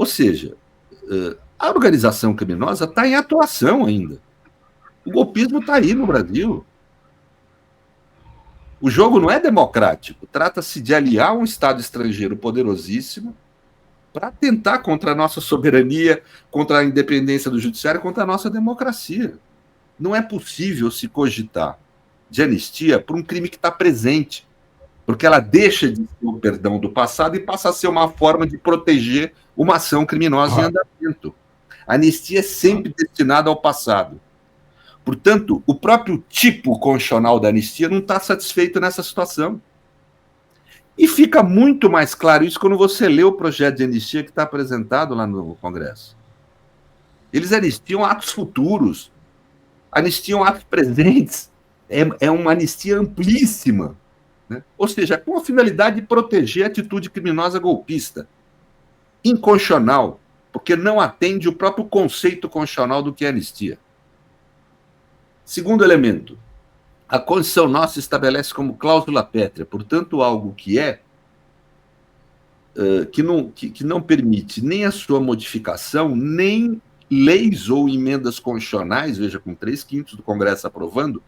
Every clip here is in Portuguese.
Ou seja, a organização criminosa está em atuação ainda. O golpismo está aí no Brasil. O jogo não é democrático. Trata-se de aliar um Estado estrangeiro poderosíssimo para atentar contra a nossa soberania, contra a independência do judiciário, contra a nossa democracia. Não é possível se cogitar de anistia por um crime que está presente, porque ela deixa de ser o perdão do passado e passa a ser uma forma de proteger uma ação criminosa em andamento. A anistia é sempre destinada ao passado. Portanto, o próprio tipo constitucional da anistia não está satisfeito nessa situação. E fica muito mais claro isso quando você lê o projeto de anistia que está apresentado lá no Congresso. Eles anistiam atos futuros, anistiam atos presentes. É uma anistia amplíssima, né? Ou seja, com a finalidade de proteger a atitude criminosa golpista. Inconstitucional, porque não atende o próprio conceito constitucional do que é anistia. Segundo elemento, a Constituição nossa estabelece como cláusula pétrea, portanto, algo que que não permite nem a sua modificação, nem leis ou emendas constitucionais, veja, com 3/5 do Congresso aprovando,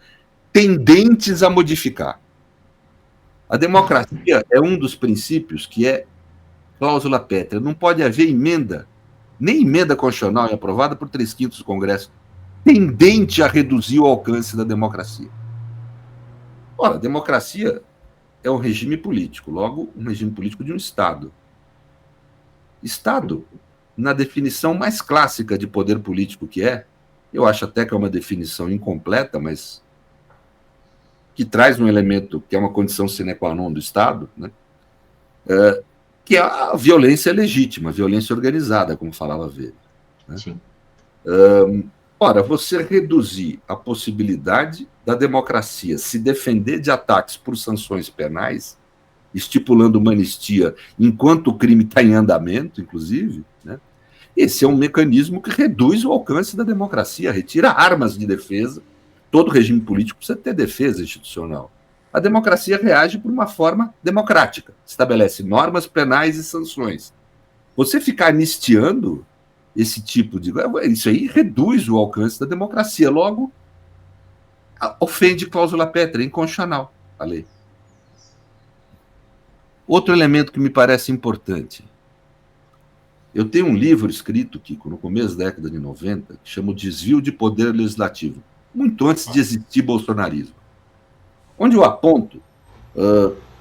tendentes a modificar. A democracia é um dos princípios que é cláusula pétrea. Não pode haver emenda, nem emenda constitucional é aprovada por 3/5 do Congresso, tendente a reduzir o alcance da democracia. Ora, a democracia é um regime político, logo, um regime político de um Estado. Estado, na definição mais clássica de poder político que eu acho até que é uma definição incompleta, mas que traz um elemento que é uma condição sine qua non do Estado, né? Que é a violência legítima, a violência organizada, como falava Weber. Né? Sim. Ora, você reduzir a possibilidade da democracia se defender de ataques por sanções penais, estipulando uma anistia enquanto o crime está em andamento, inclusive, né? Esse é um mecanismo que reduz o alcance da democracia, retira armas de defesa. Todo regime político precisa ter defesa institucional. A democracia reage por uma forma democrática, estabelece normas penais e sanções. Você ficar anistiando esse tipo de... Isso aí reduz o alcance da democracia, logo ofende cláusula pétrea, inconstitucional a lei. Outro elemento que me parece importante. Eu tenho um livro escrito, Kiko, no começo da década de 90, que chama O Desvio de Poder Legislativo, muito antes de existir bolsonarismo, onde eu aponto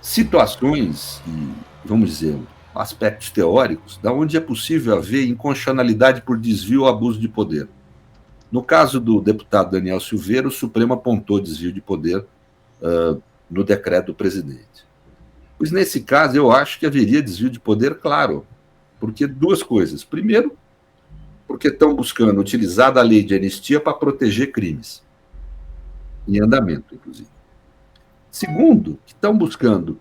situações e, vamos dizer, aspectos teóricos, da onde é possível haver inconstitucionalidade por desvio ou abuso de poder. No caso do deputado Daniel Silveira, o Supremo apontou desvio de poder no decreto do presidente. Pois, nesse caso, eu acho que haveria desvio de poder, claro, porque duas coisas. Primeiro, porque estão buscando utilizar a lei de anistia para proteger crimes, em andamento, inclusive. Segundo, que estão buscando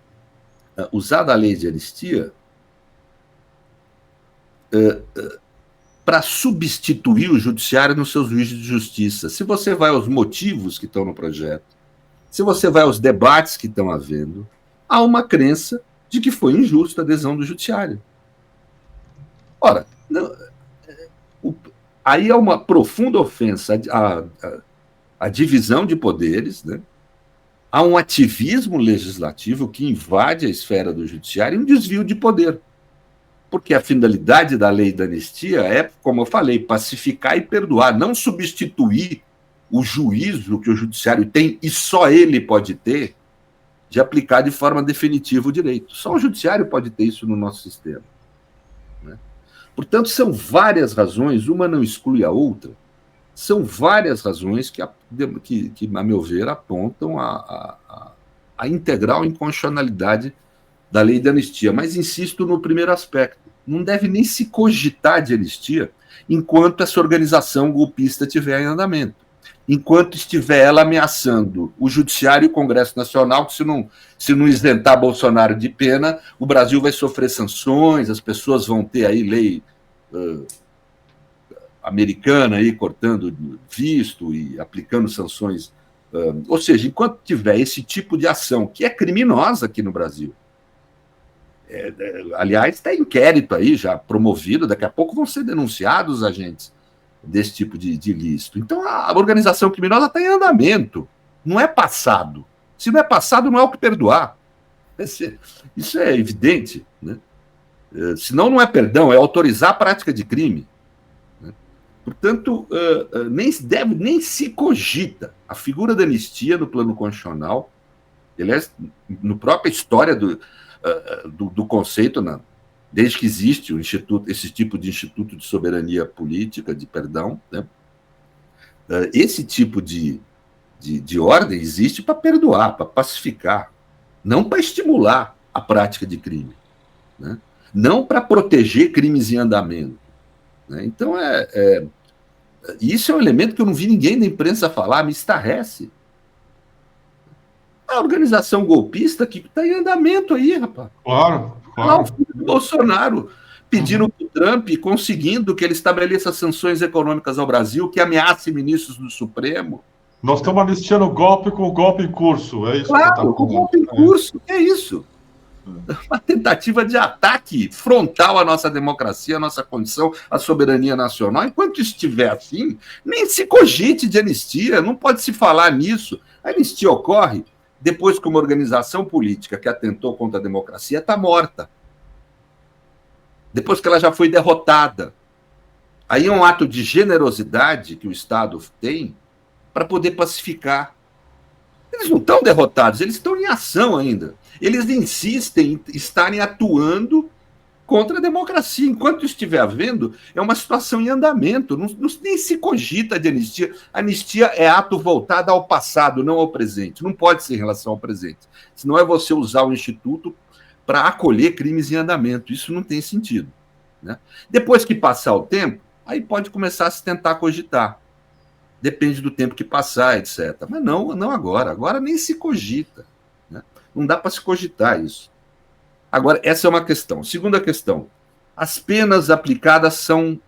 usar a lei de anistia para substituir o judiciário nos seus juízes de justiça. Se você vai aos motivos que estão no projeto, se você vai aos debates que estão havendo, há uma crença de que foi injusta a adesão do judiciário. Ora, não, aí há uma profunda ofensa à divisão de poderes, né? Há um ativismo legislativo que invade a esfera do judiciário e um desvio de poder. Porque a finalidade da lei da anistia é, como eu falei, pacificar e perdoar, não substituir o juízo que o judiciário tem, e só ele pode ter, de aplicar de forma definitiva o direito. Só o judiciário pode ter isso no nosso sistema. Né? Portanto, são várias razões, uma não exclui a outra, são várias razões que a meu ver, apontam a integral inconstitucionalidade da lei de anistia. Mas insisto no primeiro aspecto, não deve nem se cogitar de anistia enquanto essa organização golpista estiver em andamento, enquanto estiver ela ameaçando o judiciário e o Congresso Nacional, que se não isentar Bolsonaro de pena, o Brasil vai sofrer sanções, as pessoas vão ter aí lei americana aí cortando visto e aplicando sanções. Ou seja, enquanto tiver esse tipo de ação, que é criminosa aqui no Brasil, Aliás, está inquérito aí já promovido, daqui a pouco vão ser denunciados os agentes desse tipo de ilícito. Então, a organização criminosa está em andamento, não é passado. Se não é passado, não é o que perdoar. Isso é evidente, né? Senão não é perdão, é autorizar a prática de crime. Né? Portanto, nem se cogita a figura da anistia no plano constitucional, aliás, no própria história do conceito, desde que existe esse tipo de instituto de soberania política, de perdão, né? Esse tipo de ordem existe para perdoar, para pacificar, não para estimular a prática de crime, né? Não para proteger crimes em andamento. Né? Então, isso é um elemento que eu não vi ninguém da imprensa falar, me estarrece. A organização golpista que está em andamento aí, rapaz. Claro. Lá o filho do Bolsonaro pedindo para o Trump, conseguindo que ele estabeleça sanções econômicas ao Brasil, que ameace ministros do Supremo. Nós estamos anistiando o golpe com o golpe em curso, é isso? Claro, com o golpe em curso, é isso. Uma tentativa de ataque frontal à nossa democracia, à nossa condição, à soberania nacional. Enquanto estiver assim, nem se cogite de anistia, não pode se falar nisso. A anistia ocorre depois que uma organização política que atentou contra a democracia está morta. Depois que ela já foi derrotada. Aí é um ato de generosidade que o Estado tem para poder pacificar. Eles não estão derrotados, eles estão em ação ainda. Eles insistem em estarem atuando contra a democracia. Enquanto estiver havendo, é uma situação em andamento. Nem se cogita de anistia. Anistia é ato voltado ao passado, não ao presente. Não pode ser em relação ao presente. Senão é você usar o Instituto para acolher crimes em andamento. Isso não tem sentido. Né? Depois que passar o tempo, aí pode começar a se tentar cogitar. Depende do tempo que passar, etc. Mas não agora. Agora nem se cogita. Né? Não dá para se cogitar isso. Agora, essa é uma questão. Segunda questão. As penas aplicadas são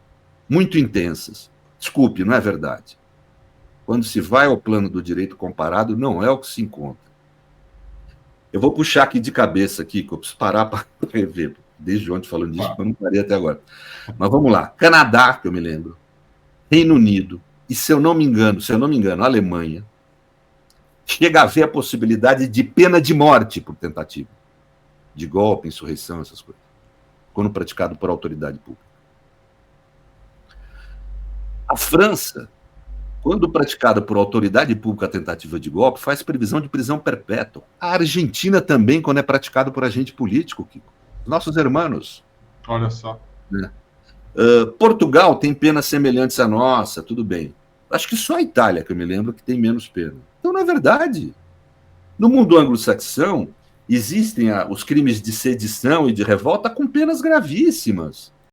muito intensas. Desculpe, não é verdade. Quando se vai ao plano do direito comparado, não é o que se encontra. Eu vou puxar aqui de cabeça, aqui, que eu preciso parar para rever. Desde ontem falando disso, mas não parei até agora. Mas vamos lá. Canadá, que eu me lembro. Reino Unido. E, se eu não me engano, Alemanha, chega a haver a possibilidade de pena de morte por tentativa de golpe, insurreição, essas coisas, quando praticado por autoridade pública. A França, quando praticada por autoridade pública a tentativa de golpe, faz previsão de prisão perpétua. A Argentina também, quando é praticado por agente político, Kiko. Nossos irmãos. Olha só. Né? Portugal tem penas semelhantes à nossa, tudo bem. Acho que só a Itália, que eu me lembro, que tem menos pena. Então, na verdade, no mundo anglo-saxão, existem os crimes de sedição e de revolta com penas gravíssimas.